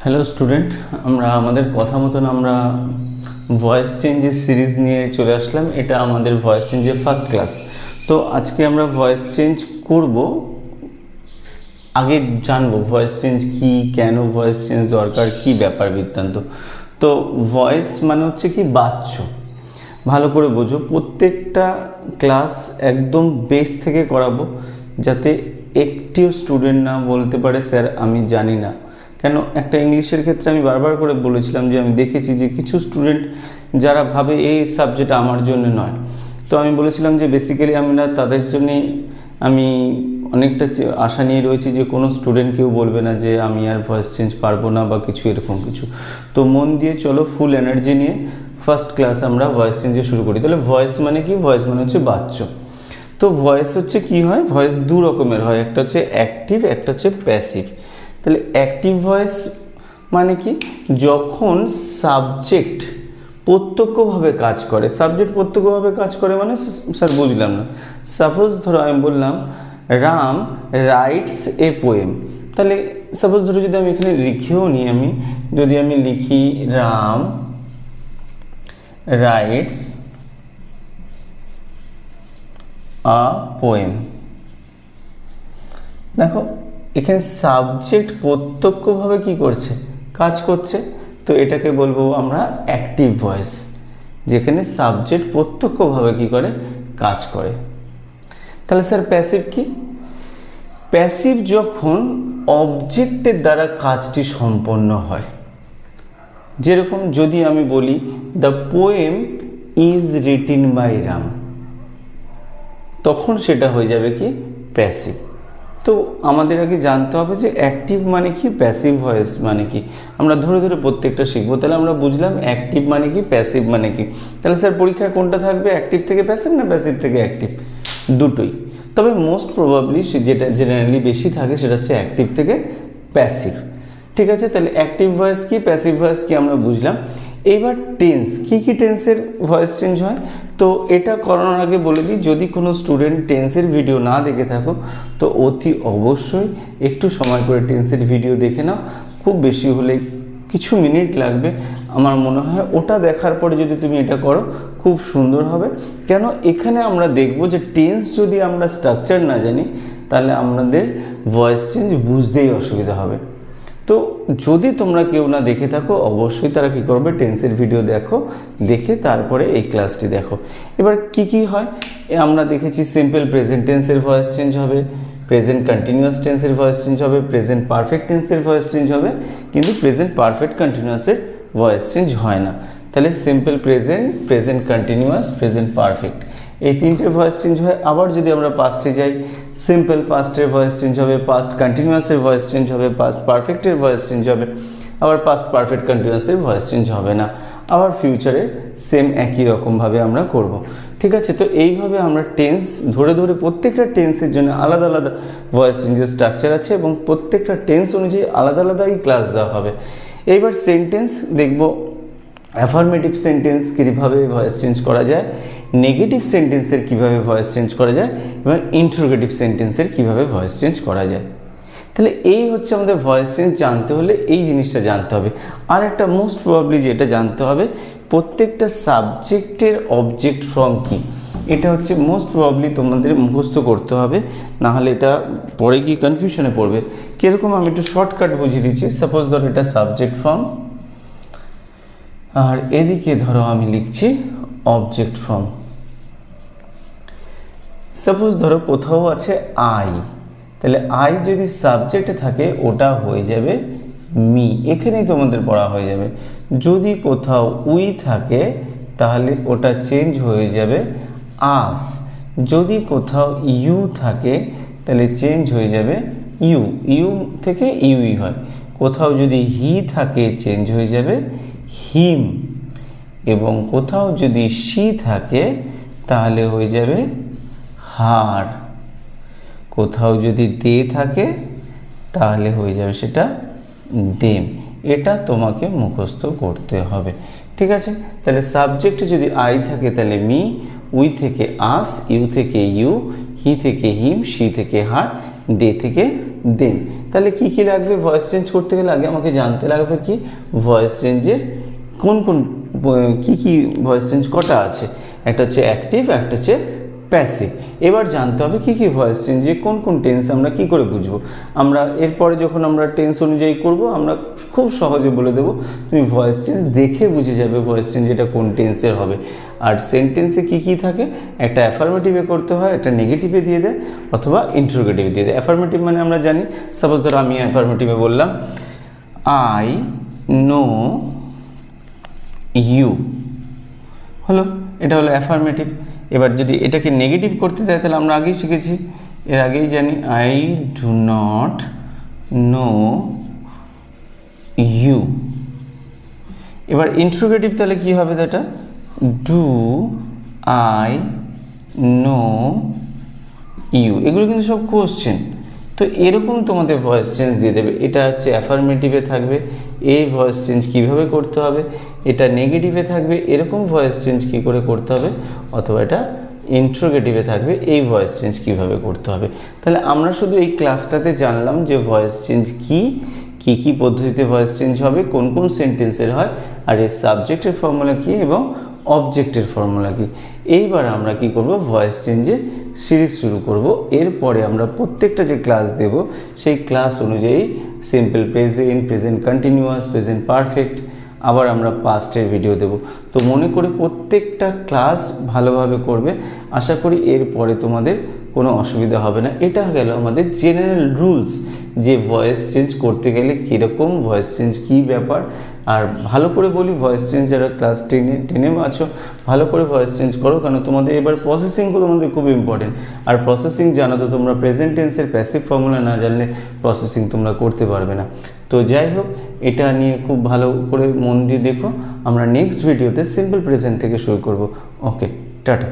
Hello student, আমরা আমাদের কথা মতন আমরা ভয়েস চেঞ্জের সিরিজ নিয়ে চলে আসলাম। এটা আমাদের ভয়েস চেঞ্জের ফার্স্ট ক্লাস। তো আজকে আমরা ভয়েস চেঞ্জ করব। আগে জানবো ভয়েস চেঞ্জ কি, কেন ভয়েস চেঞ্জ দরকার, কি ব্যাপার বৃত্তান্ত। তো ভয়েস মানে হচ্ছে কি বাচ্য। ভালো করে বোঝো, প্রত্যেকটা ক্লাস একদম বেস থেকে করাবো, যাতে একটিও স্টুডেন্ট না বলতে পারে স্যার আমি জানি না। কেন, একটা ইংলিশের ক্ষেত্রে আমি বারবার করে বলেছিলাম যে আমি দেখেছি যে কিছু স্টুডেন্ট যারা ভাবে এই সাবজেক্ট আমার জন্য নয়। তো আমি বলেছিলাম যে বেসিক্যালি আমরা তাদের জন্যে আমি অনেকটা আশা নিয়ে রয়েছি যে কোনো স্টুডেন্ট কেউ বলবে না যে আমি আর ভয়েস চেঞ্জ পারবো না বা কিছু এরকম কিছু। তো মন দিয়ে চলো, ফুল এনার্জি নিয়ে ফার্স্ট ক্লাস আমরা ভয়েস চেঞ্জে শুরু করি। তাহলে ভয়েস মানে কি? ভয়েস মানে হচ্ছে বাচ্য। তো ভয়েস হচ্ছে কি হয়, ভয়েস দু রকমের হয়, একটা হচ্ছে অ্যাক্টিভ, একটা হচ্ছে প্যাসিভ। তাহলে অ্যাক্টিভ ভয়েস মানে কি? যখন সাবজেক্ট প্রত্যক্ষভাবে কাজ করে। সাবজেক্ট প্রত্যক্ষভাবে কাজ করে মানে স্যার বুঝলাম না। সাপোজ ধরো আমি বললাম রাম রাইটস এ পোয়েম। তাহলে সাপোজ ধরো যদি আমি এখানে লিখেও নিই, যদি আমি লিখি রাম রাইটস আ পোয়েম, দেখো এখানে সাবজেক্ট প্রত্যক্ষভাবে কি করছে? কাজ করছে। তো এটাকে বলবো আমরা অ্যাক্টিভ ভয়েস, যেখানে সাবজেক্ট প্রত্যক্ষভাবে কি করে? কাজ করে। তাহলে স্যার প্যাসিভ কি? প্যাসিভ যখন অবজেক্টের দ্বারা কাজটি সম্পন্ন হয়। যেরকম যদি আমি বলি the poem is written by Ram, তখন সেটা হয়ে যাবে কি? প্যাসিভ। তো আমাদের আগে জানতে হবে যে অ্যাক্টিভ মানে কি, প্যাসিভ ভয়েস মানে কি। আমরা ধরে ধরে প্রত্যেকটা শিখবো। তাহলে আমরা বুঝলাম অ্যাক্টিভ মানে কি, প্যাসিভ মানে কি। তাহলে স্যার পরীক্ষায় কোনটা থাকবে, অ্যাক্টিভ থেকে প্যাসিভ না প্যাসিভ থেকে অ্যাক্টিভ? দুটোই। তবে মোস্ট প্রবাবলি যেটা জেনারেলি বেশি থাকে সেটা হচ্ছে অ্যাক্টিভ থেকে প্যাসিভ। ঠিক আছে, তাহলে অ্যাক্টিভ ভয়েস কি, প্যাসিভ ভয়েস কি আমরা বুঝলাম। এইবার টেন্স, কি কি টেন্সের ভয়েস চেঞ্জ হয়। তো এটা করানোর আগে বলে দিই, যদি কোনো স্টুডেন্ট টেন্সের ভিডিও না দেখে থাকো তো অতি অবশ্যই একটু সময় করে টেন্সের ভিডিও দেখে নাও। খুব বেশি হলে কিছু মিনিট লাগবে। আমার মনে হয় ওটা দেখার পরে যদি তুমি এটা করো খুব সুন্দর হবে। কেন, এখানে আমরা দেখব যে টেন্স যদি আমরা স্ট্রাকচার না জানি তাহলে আমাদের ভয়েস চেঞ্জ বুঝতেই অসুবিধা হবে। তো যদি তোমরা কেউ না দেখে থাকো অবশ্যই তারা কি করবে, টেন্সের ভিডিও দেখো, দেখে তারপরে এই ক্লাসটি দেখো। এবার কি কি হয় আমরা দেখেছি, সিম্পল প্রেজেন্ট টেন্সের ভয়েস চেঞ্জ হবে, প্রেজেন্ট কন্টিনিউয়াস টেন্সের ভয়েস চেঞ্জ হবে, প্রেজেন্ট পারফেক্ট টেন্সের ভয়েস চেঞ্জ হবে, কিন্তু প্রেজেন্ট পারফেক্ট কন্টিনিউয়াসের ভয়েস চেঞ্জ হয় না। তাহলে simple present, present continuous, present perfect, এই তিনটে ভয়েস চেঞ্জ হয়। আবার যদি আমরা পাস্টে যাই, সিম্পল পাস্টের ভয়েস চেঞ্জ হবে, পাস্ট কন্টিনিউয়াসের ভয়েস চেঞ্জ হবে, পাস্ট পারফেক্টের ভয়েস চেঞ্জ হবে, আবার পাস্ট পারফেক্ট কন্টিনিউয়াসের ভয়েস চেঞ্জ হবে না। আবার ফিউচারে সেম একই রকমভাবে আমরা করব। ঠিক আছে, তো এইভাবে আমরা টেন্স ধরে ধরে প্রত্যেকটা টেন্সের জন্য আলাদা আলাদা ভয়েস চেঞ্জের স্ট্রাকচার আছে এবং প্রত্যেকটা টেন্স অনুযায়ী আলাদা আলাদাই ক্লাস দেওয়া হবে। এইবার সেন্টেন্স দেখব, অ্যাফার্মেটিভ সেন্টেন্স কীভাবে ভয়েস চেঞ্জ করা যায়, নেগেটিভ সেন্টেন্সের কীভাবে ভয়েস চেঞ্জ করা যায় এবং ইন্টারোগেটিভ সেন্টেন্সের কীভাবে ভয়েস চেঞ্জ করা যায়। তাহলে এই হচ্ছে আমাদের ভয়েস চেঞ্জ জানতে হলে এই জিনিসটা জানতে হবে। আর একটা মোস্ট প্রবাবলি যেটা জানতে হবে, প্রত্যেকটা সাবজেক্টের অবজেক্ট ফর্ম কী, এটা হচ্ছে মোস্ট প্রবাবলি তোমাদের মুখস্থ করতে হবে, নাহলে এটা পরে গিয়ে কনফিউশনে পড়বে। কীরকম আমি একটু শর্টকাট বুঝিয়ে দিচ্ছি। সাপোজ ধরো এটা সাবজেক্ট ফর্ম, আর এদিকে ধরো আমি লিখছি অবজেক্ট ফর্ম। সাপোজ ধরো কোথাও আছে আই, তাহলে আই যদি সাবজেক্টে থাকে ওটা হয়ে যাবে মি, এখানেই তোমাদের পড়া হয়ে যাবে। যদি কোথাও উই থাকে তাহলে ওটা চেঞ্জ হয়ে যাবে আস। যদি কোথাও ইউ থাকে তাহলে চেঞ্জ হয়ে যাবে ইউ, ইউ থেকে ইউই হয়। কোথাও যদি হি থাকে চেঞ্জ হয়ে যাবে হিম, এবং কোথাও যদি শি থাকে তাহলে হয়ে যাবে হার। কোথাও যদি দে থাকে তাহলে হয়ে যাবে সেটা দেম। এটা তোমাকে মুখস্থ করতে হবে। ঠিক আছে, তাহলে সাবজেক্টে যদি আই থাকে তাহলে মি, উই থেকে আস, ইউ থেকে ইউ, হি থেকে হিম, শি থেকে হার, দে থেকে দেন। তাহলে কি কি লাগবে ভয়েস চেঞ্জ করতে গেলে? আগে আমাকে জানতে লাগবে কি ভয়েস চেঞ্জের কোন কোন কি কি ভয়েস চেঞ্জ কটা আছে। একটা হচ্ছে অ্যাক্টিভ, একটা হচ্ছে প্যাসিভ। এবার জানতে হবে কি কি ভয়েস চেঞ্জে কোন কোন টেন্স আমরা কি করে বুঝবো। আমরা এরপরে যখন আমরা টেন্স অনুযায়ী করব, আমরা খুব সহজে বলে দেবো, তুমি ভয়েস চেঞ্জ দেখে বুঝে যাবে ভয়েস চেঞ্জ এটা কোন টেন্সের হবে। আর সেন্টেন্সে কি কি থাকে, একটা অ্যাফার্মেটিভে করতে হয়, একটা নেগেটিভে দিয়ে দেয়, অথবা ইন্টারোগেটিভে দিয়ে দেয়। অ্যাফার্মেটিভ মানে আমরা জানি, সাপোজ ধরো আমি অ্যাফার্মেটিভে বললাম আই নো ইউ, হলো, এটা হলো অ্যাফার্মেটিভ। এবার যদি এটাকে নেগেটিভ করতে দেয় তাহলে আমরা আগেই শিখেছি, এর আগেই জানি I do not know you. এবার ইন্টারোগেটিভ তাহলে কি হবে, এটা ডু আই নো ইউ। এগুলো কিন্তু সব কোশ্চেন। তো এরকম তোমাদের ভয়েস চেঞ্জ দিয়ে দেবে। এটা হচ্ছে অ্যাফার্মেটিভে থাকবে, এই ভয়েস চেঞ্জ কীভাবে করতে হবে। এটা নেগেটিভে থাকবে, এরকম ভয়েস চেঞ্জ কী করে করতে হবে। অথবা এটা ইন্টারোগেটিভে থাকবে, এই ভয়েস চেঞ্জ কীভাবে করতে হবে। তাহলে আমরা শুধু এই ক্লাসটাতে জানলাম যে ভয়েস চেঞ্জ কী কী পদ্ধতিতে ভয়েস চেঞ্জ হবে, কোন কোন সেন্টেন্সের হয়, আর এর সাবজেক্টের ফর্মুলা কী এবং অবজেক্টের ফর্মুলা কী। এইবার আমরা কি করব, ভয়েস চেঞ্জের সিরিজ শুরু করব। এরপরে আমরা প্রত্যেকটা যে ক্লাস দেব সেই ক্লাস অনুযায়ী simple present, present continuous, present perfect, আবার আমরা পাস্টের ভিডিও দেব। তো মনে করে প্রত্যেকটা ক্লাস ভালোভাবে করবে, আশা করি এরপরে তোমাদের কোনো অসুবিধা হবে না। এটা গেল আমাদের জেনারেল রুলস, যে ভয়েস চেঞ্জ করতে গেলে কীরকম ভয়েস চেঞ্জ কী ব্যাপার। আর ভালো করে বলি, ভয়েস চেঞ্জ যারা ক্লাস টেনে আছো ভালো করে ভয়েস চেঞ্জ করো, কারণ তোমাদের এবার প্রসেসিংও তোমাদের খুব ইম্পর্টেন্ট। আর প্রসেসিং জানো তো তোমরা, প্রেজেন্ট টেন্সের প্যাসিভ ফর্মুলা না জানলে প্রসেসিং তোমরা করতে পারবে না। তো যাই হোক, এটা নিয়ে খুব ভালো করে মন দিয়ে দেখো। আমরা নেক্সট ভিডিওতে সিম্পল প্রেজেন্ট থেকে শুরু করব। ওকে, টাটা।